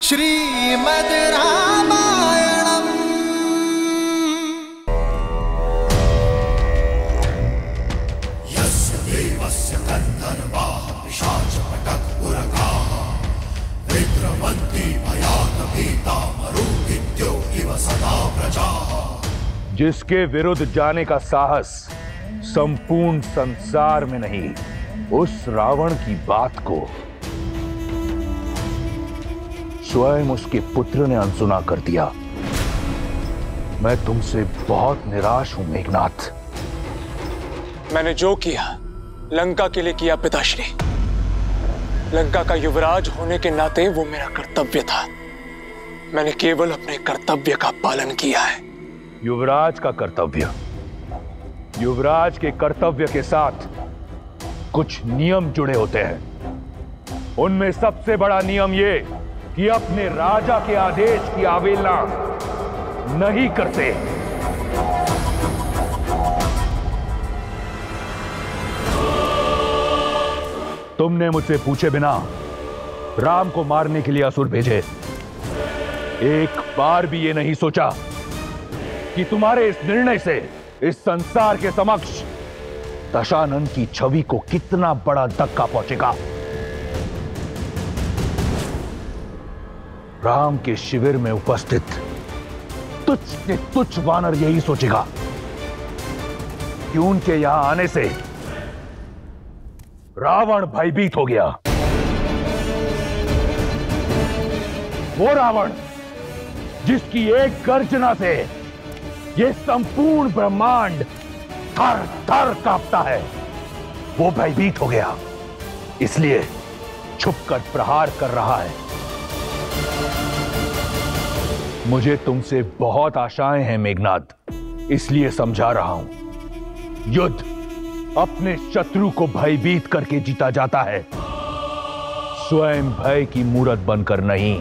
श्रीमद् रामायणम्। यस्य देवस्य गन्धर्वाः पिशाचपटकुरगाः विद्रवन्ति भयात् भीतामरुदित्यो इव सदा प्रजाः। जिसके विरुद्ध जाने का साहस संपूर्ण संसार में नहीं, उस रावण की बात को स्वयं उसके पुत्र ने अनसुना कर दिया। मैं तुमसे बहुत निराश हूं मेघनाथ। मैंने जो किया लंका के लिए किया पिताश्री। लंका का युवराज होने के नाते वो मेरा कर्तव्य था। मैंने केवल अपने कर्तव्य का पालन किया है। युवराज का कर्तव्य, युवराज के कर्तव्य के साथ कुछ नियम जुड़े होते हैं। उनमें सबसे बड़ा नियम ये कि अपने राजा के आदेश की अवहेलना नहीं करते। तुमने मुझसे पूछे बिना राम को मारने के लिए असुर भेजे। एक बार भी ये नहीं सोचा कि तुम्हारे इस निर्णय से इस संसार के समक्ष दशानन की छवि को कितना बड़ा धक्का पहुंचेगा। राम के शिविर में उपस्थित तुच्छ से तुच्छ वानर यही सोचेगा कि उनके यहां आने से रावण भयभीत हो गया। वो रावण जिसकी एक गर्जना से ये संपूर्ण ब्रह्मांड थर थर कांपता है, वो भयभीत हो गया, इसलिए छुपकर प्रहार कर रहा है। मुझे तुमसे बहुत आशाएं हैं मेघनाद, इसलिए समझा रहा हूं। युद्ध अपने शत्रु को भयभीत करके जीता जाता है, स्वयं भय की मूरत बनकर नहीं।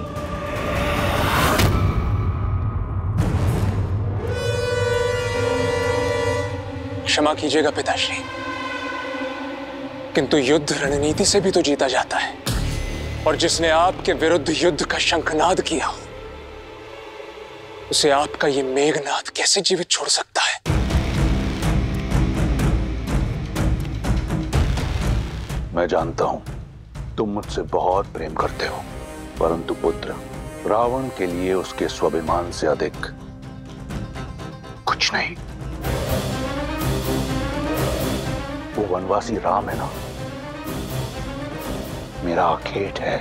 क्षमा कीजिएगा पिताश्री, किंतु युद्ध रणनीति से भी तो जीता जाता है। और जिसने आपके विरुद्ध युद्ध का शंखनाद किया, उसे आपका ये मेघनाद कैसे जीवित छोड़ सकता है? मैं जानता हूं तुम मुझसे बहुत प्रेम करते हो, परंतु पुत्र, रावण के लिए उसके स्वाभिमान से अधिक कुछ नहीं। वो वनवासी राम है ना, मेरा आखेट है,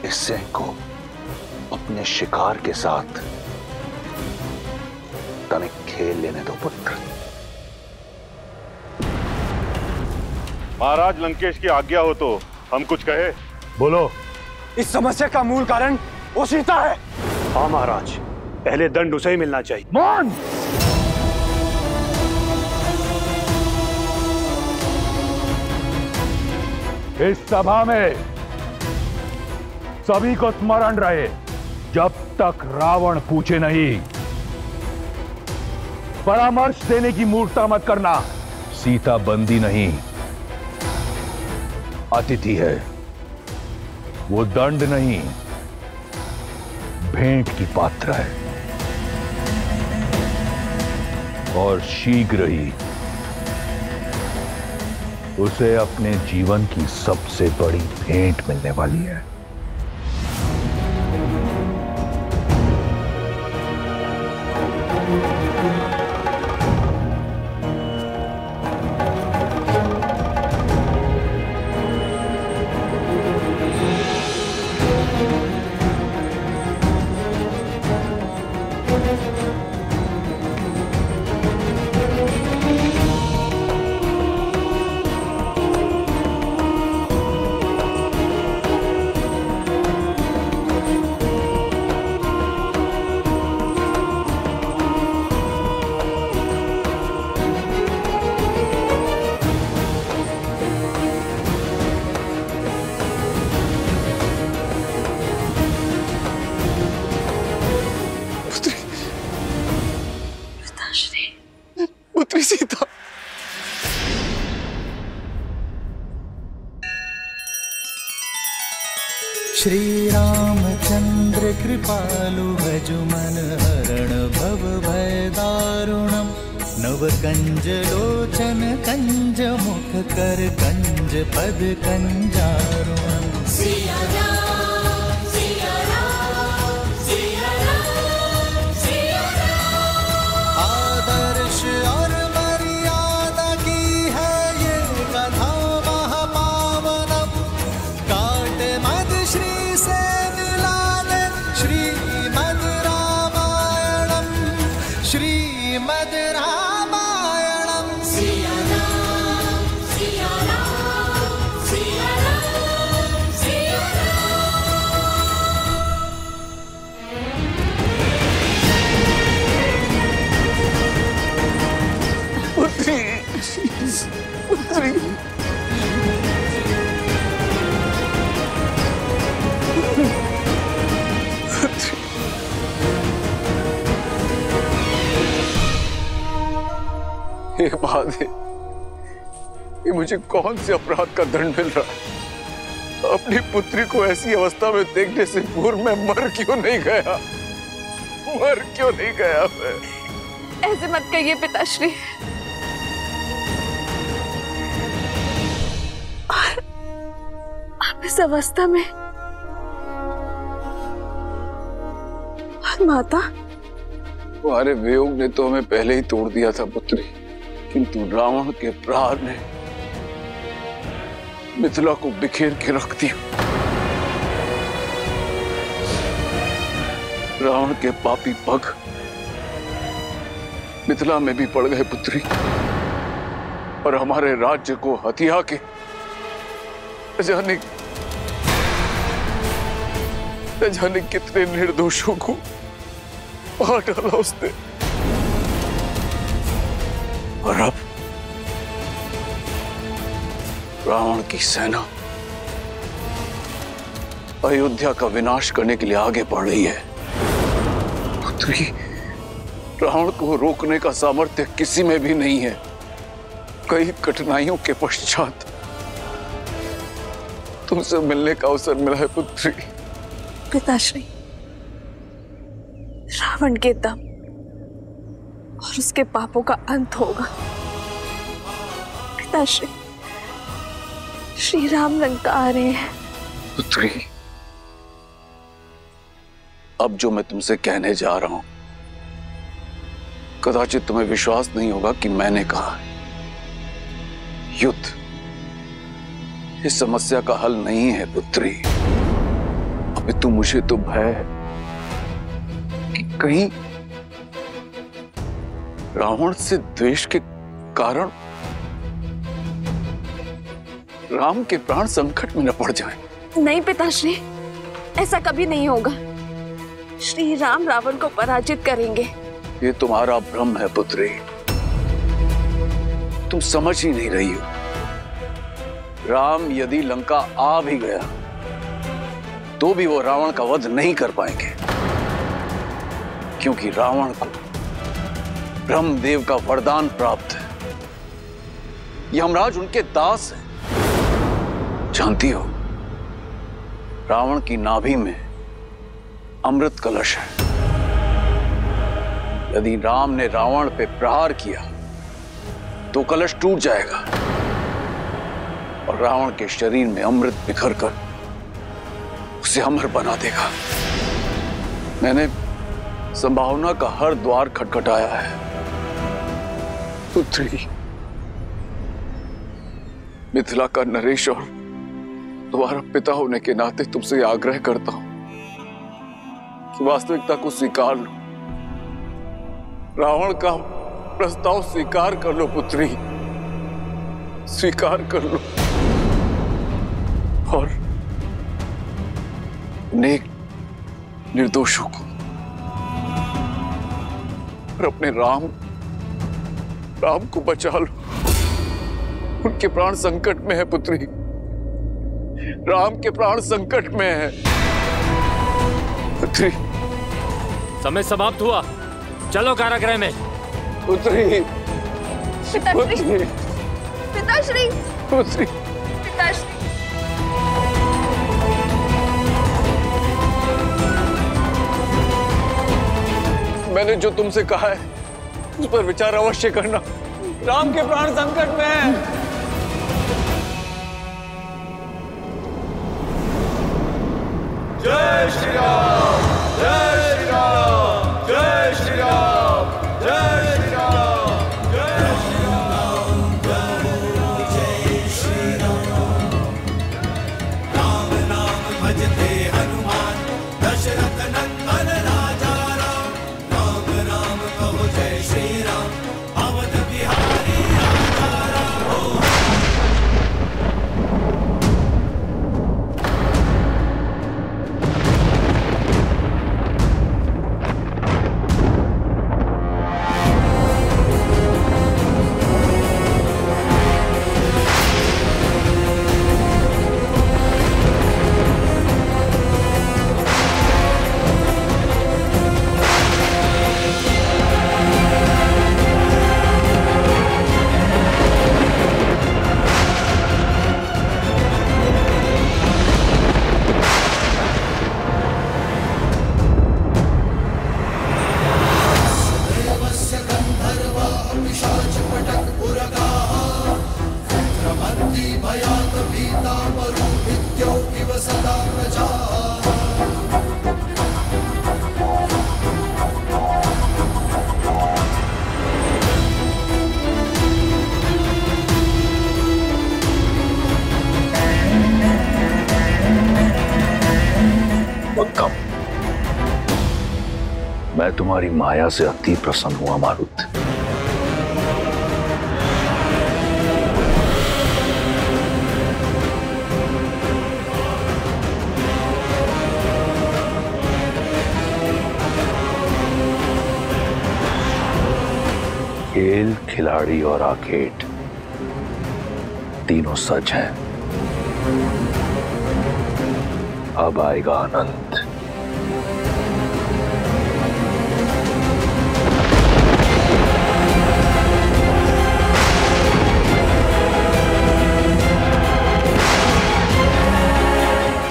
इससे को अपने शिकार के साथ तनिक खेल लेने दो पुत्र। महाराज, लंकेश की आज्ञा हो तो हम कुछ कहे। बोलो। इस समस्या का मूल कारण वो सीता है। हाँ महाराज, पहले दंड उसे ही मिलना चाहिए। मौन! इस सभा में सभी को स्मरण रहे, जब तक रावण पूछे नहीं, परामर्श देने की मूर्खता मत करना। सीता बंदी नहीं, अतिथि है। वो दंड नहीं, भेंट की पात्र है, और शीघ्र ही उसे अपने जीवन की सबसे बड़ी भेंट मिलने वाली है। पुत्री सीता। श्री रामचंद्र कृपालु भज मन हरण भव भय दारुणम नव कंज लोचन कंज मुख कर कंज पद कंजारुणम। सिया राम सिया राम सिया राम सिया राम। आदर्श और मर्यादा की है ये कथा महापावनम काट मद श्री से मिलाने श्रीमद् रामायणम श्रीमद् रामायणम। सिया राम सिया राम सिया राम सिया हे महादेव, ये मुझे कौन से अपराध का दंड मिल रहा है? अपनी पुत्री को ऐसी अवस्था में देखने से पूर्व मैं मर क्यों नहीं गया? मर क्यों नहीं गया मैं? ऐसे मत कहिए पिताश्री। आप इस अवस्था में और माता? तुम्हारे वियोग ने तो हमें पहले ही तोड़ दिया था पुत्री, किंतु रावण के प्रहार ने मिथिला को बिखेर के रख दिया। रावण के पापी पग मिथिला में भी पड़ गए पुत्री, और हमारे राज्य को हथिया के जाने कितने निर्दोषों को मार डाला उसने। और अब रावण की सेना अयोध्या का विनाश करने के लिए आगे बढ़ रही है। पुत्री, रावण को रोकने का सामर्थ्य किसी में भी नहीं है। कई कठिनाइयों के पश्चात तुमसे मिलने का अवसर मिला है पुत्री। पिताश्री, रावण के दम और उसके पापों का अंत होगा। पिताश्री, श्री राम लंका आ रहे हैं। पुत्री, अब जो मैं तुमसे कहने जा रहा हूं, कदाचित तुम्हें विश्वास नहीं होगा कि मैंने कहा। युद्ध इस समस्या का हल नहीं है पुत्री। अभी तो मुझे तो भय है कि कहीं रावण से द्वेष के कारण राम के प्राण संकट में न पड़ जाएं। नहीं पिताश्री, ऐसा कभी नहीं होगा। श्री राम रावण को पराजित करेंगे। ये तुम्हारा भ्रम है पुत्री, तुम समझ ही नहीं रही हो। राम यदि लंका आ भी गया तो भी वो रावण का वध नहीं कर पाएंगे, क्योंकि रावण को ब्रह्मदेव का वरदान प्राप्त है। यमराज उनके दास हैं। जानती हो, रावण की नाभि में अमृत कलश है। यदि राम ने रावण पे प्रहार किया तो कलश टूट जाएगा और रावण के शरीर में अमृत बिखर कर उसे अमर बना देगा। मैंने संभावना का हर द्वार खटखटाया है पुत्री। मिथिला का नरेश और तुम्हारा पिता होने के नाते तुमसे आग्रह करता हूं कि वास्तविकता को स्वीकार लो। रावण का प्रस्ताव स्वीकार कर लो पुत्री, स्वीकार कर लो, और नेक निर्दोषों को और अपने राम को बचा लो। उनके प्राण संकट में है पुत्री, राम के प्राण संकट में है पुत्री। समय समाप्त हुआ, चलो कारागृह में। पुत्री, पिताश्री, पिताश्री, पुत्री, पिताश्री। मैंने जो तुमसे कहा है उस पर विचार अवश्य करना। राम के प्राण संकट में हैं। जय श्री राम, जय श्री राम, जय श्री राम, जय श्री राम, जय श्री राम, जय श्री राम। राम नाम भजते हनुमान, दशरथ नंदन राजा राम। राम राम कहो जय श्री राम, अवध बिहारी राजा राम। मैं तुम्हारी माया से अति प्रसन्न हुआ मारुत। खेल, खिलाड़ी और आर्केड तीनों सच हैं। अब आएगा आनंद।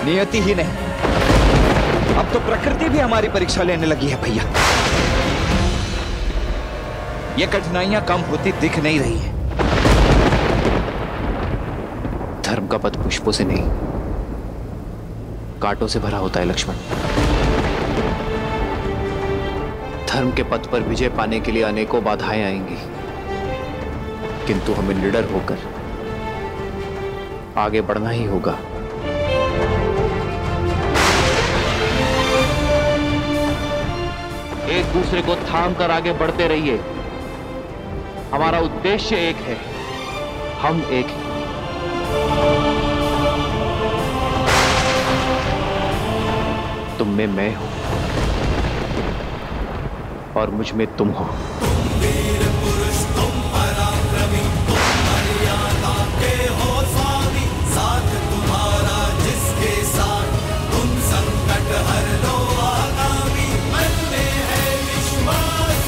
नियति ही नहीं, अब तो प्रकृति भी हमारी परीक्षा लेने लगी है भैया। ये कठिनाइयां कम होती दिख नहीं रही है। धर्म का पथ पुष्पों से नहीं, कांटों से भरा होता है लक्ष्मण। धर्म के पथ पर विजय पाने के लिए अनेकों बाधाएं आएंगी, किंतु हमें निडर होकर आगे बढ़ना ही होगा। एक दूसरे को थाम कर आगे बढ़ते रहिए। हमारा उद्देश्य एक है, हम एक हैं। तुम में मैं हूं और मुझ में तुम हो। वीर पुरुष तुम पराक्रमी, तुम मर्यादा के हो स्वामी। साथ तुम्हारा जिसके साथ, तुम संकट हर लो आगामी। मन में है विश्वास,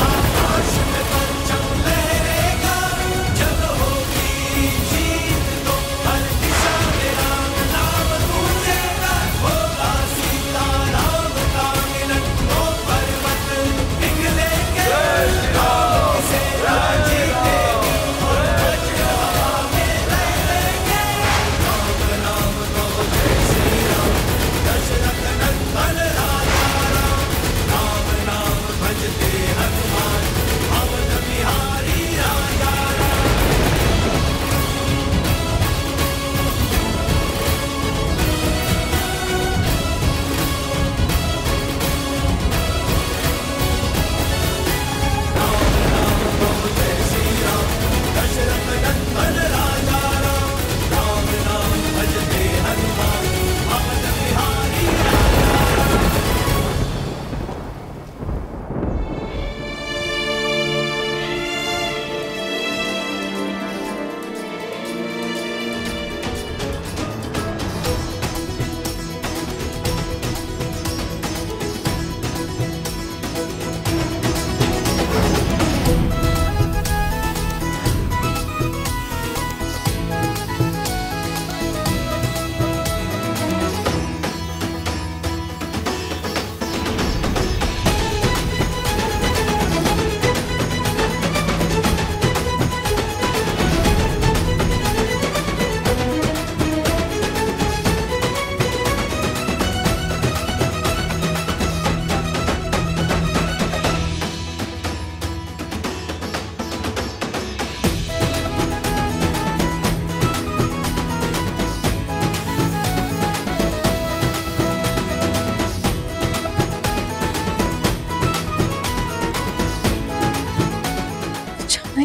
आकाश में परचम लहरेगा। जब होगी जीत तो हर दिशा में राम नाम गूंजेगा। होगा सीता राम का मिलन, वो पर्वत पिघलेंगे। जय श्री राम।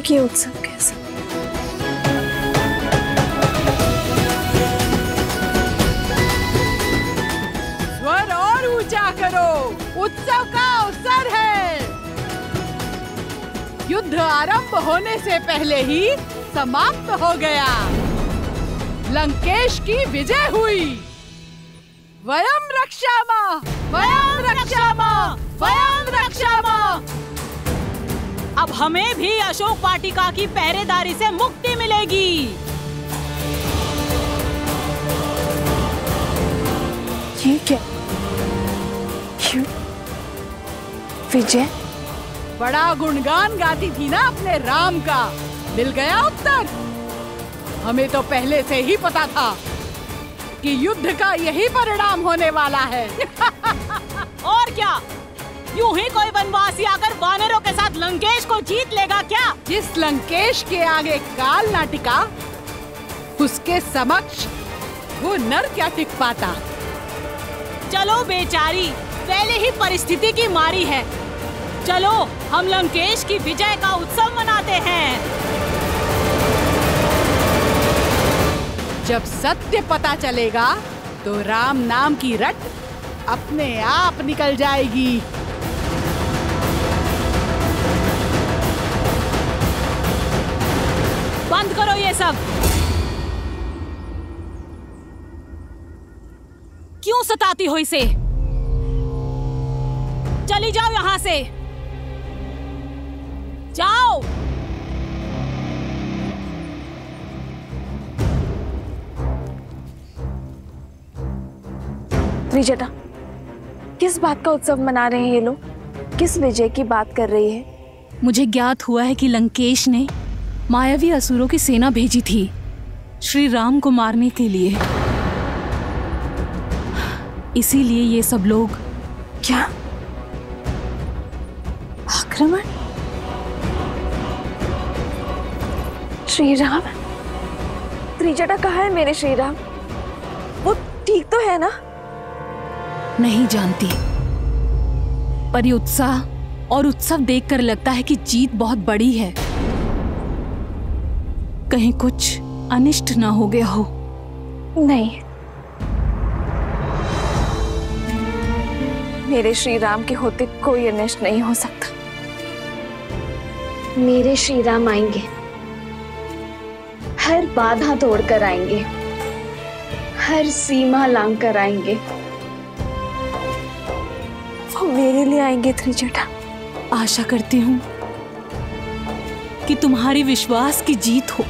अब ये उत्सव कैसे? स्वर और ऊंचा करो, उत्सव का अवसर है। युद्ध आरंभ होने से पहले ही समाप्त हो गया। लंकेश की विजय हुई। वयम रक्षामः, वयम रक्षामः, वयम रक्षामः। अब हमें भी अशोक वाटिका की पहरेदारी से मुक्ति मिलेगी। ये क्या? विजय? बड़ा गुणगान गाती थी ना अपने राम का, मिल गया उत्तर। हमें तो पहले से ही पता था कि युद्ध का यही परिणाम होने वाला है। और क्या, यूं ही कोई वनवासी आकर वानरों के साथ लंकेश को जीत लेगा क्या? जिस लंकेश के आगे काल ना टिका, उसके समक्ष वो नर क्या टिक पाता। चलो बेचारी, पहले ही परिस्थिति की मारी है। चलो हम लंकेश की विजय का उत्सव मनाते हैं। जब सत्य पता चलेगा तो राम नाम की रट अपने आप निकल जाएगी। बंद करो ये सब। क्यों सताती हो इसे? चली जाओ यहाँ से, जाओ। त्रिजटा, किस बात का उत्सव मना रहे हैं ये लोग? किस विजय की बात कर रही है? मुझे ज्ञात हुआ है कि लंकेश ने मायावी असुरों की सेना भेजी थी श्री राम को मारने के लिए। इसीलिए ये सब लोग। क्या आक्रमण? श्री राम? त्रिजटा कहाँ है मेरे श्री राम? वो ठीक तो है ना? नहीं जानती, पर ये उत्साह और उत्सव देखकर लगता है कि जीत बहुत बड़ी है। कहीं कुछ अनिष्ट ना हो गया हो। नहीं, मेरे श्री राम के होते कोई अनिष्ट नहीं हो सकता। मेरे श्री राम आएंगे, हर बाधा तोड़कर आएंगे, हर सीमा लांघ कर आएंगे। वो मेरे लिए आएंगे त्रिजटा। आशा करती हूँ कि तुम्हारी विश्वास की जीत हो।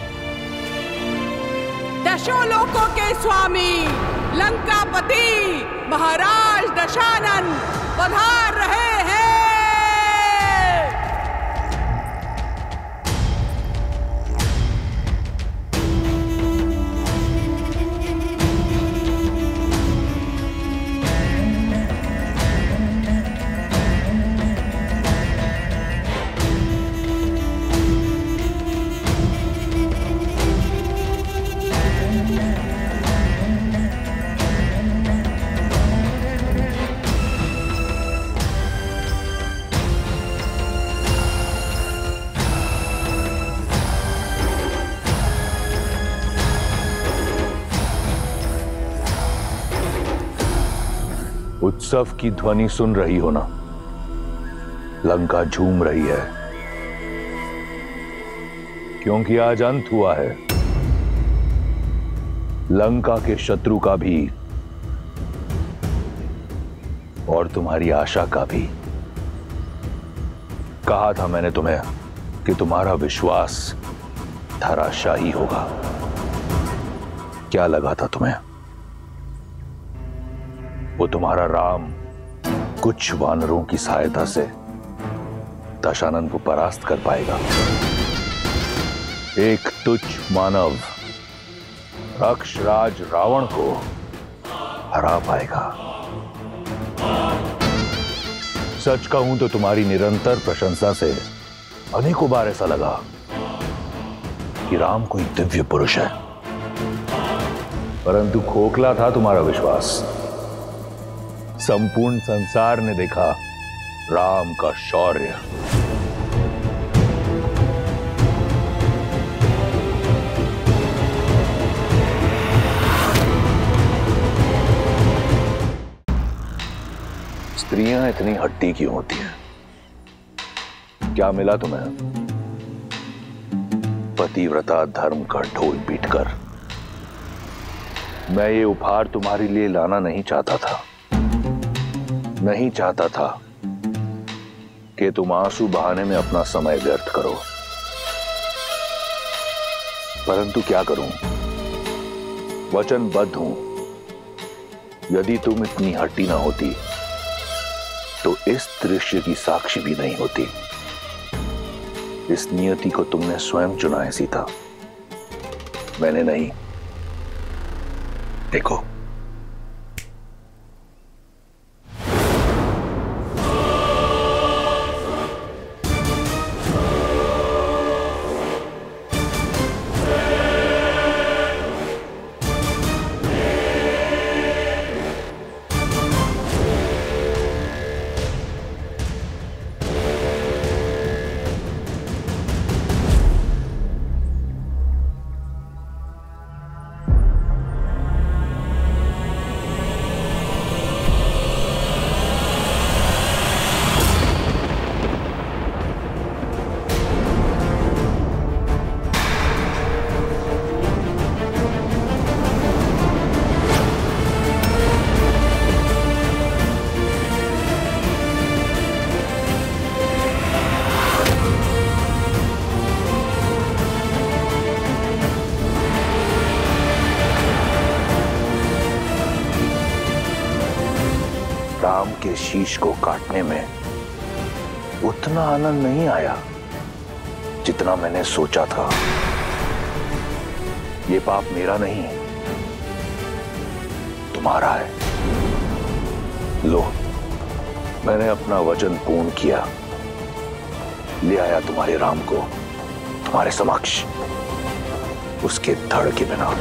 दशों लोकों के स्वामी लंकापति महाराज दशानन पधार रहे हैं। उत्सव की ध्वनि सुन रही हो ना? लंका झूम रही है, क्योंकि आज अंत हुआ है लंका के शत्रु का भी और तुम्हारी आशा का भी। कहा था मैंने तुम्हें कि तुम्हारा विश्वास धराशायी होगा। क्या लगा था तुम्हें? वो तुम्हारा राम कुछ वानरों की सहायता से दशानन को परास्त कर पाएगा। एक तुच्छ मानव राक्षराज रावण को हरा पाएगा। सच कहूं तो तुम्हारी निरंतर प्रशंसा से अनेकों बार ऐसा लगा कि राम कोई दिव्य पुरुष है, परंतु खोखला था तुम्हारा विश्वास। संपूर्ण संसार ने देखा राम का शौर्य। स्त्रियां इतनी हट्टी क्यों होती हैं? क्या मिला तुम्हें? पतिव्रता धर्म का ढोल पीटकर। मैं ये उपहार तुम्हारे लिए लाना नहीं चाहता था। नहीं चाहता था कि तुम आंसू बहाने में अपना समय व्यर्थ करो, परंतु क्या करूं, वचनबद्ध हूं। यदि तुम इतनी हट्टी ना होती तो इस दृश्य की साक्षी भी नहीं होती। इस नियति को तुमने स्वयं चुना है सीता, मैंने नहीं। देखो, राम के शीश को काटने में उतना आनंद नहीं आया जितना मैंने सोचा था। ये पाप मेरा नहीं, तुम्हारा है। लो, मैंने अपना वचन पूर्ण किया, ले आया तुम्हारे राम को तुम्हारे समक्ष, उसके धड़ के बिना।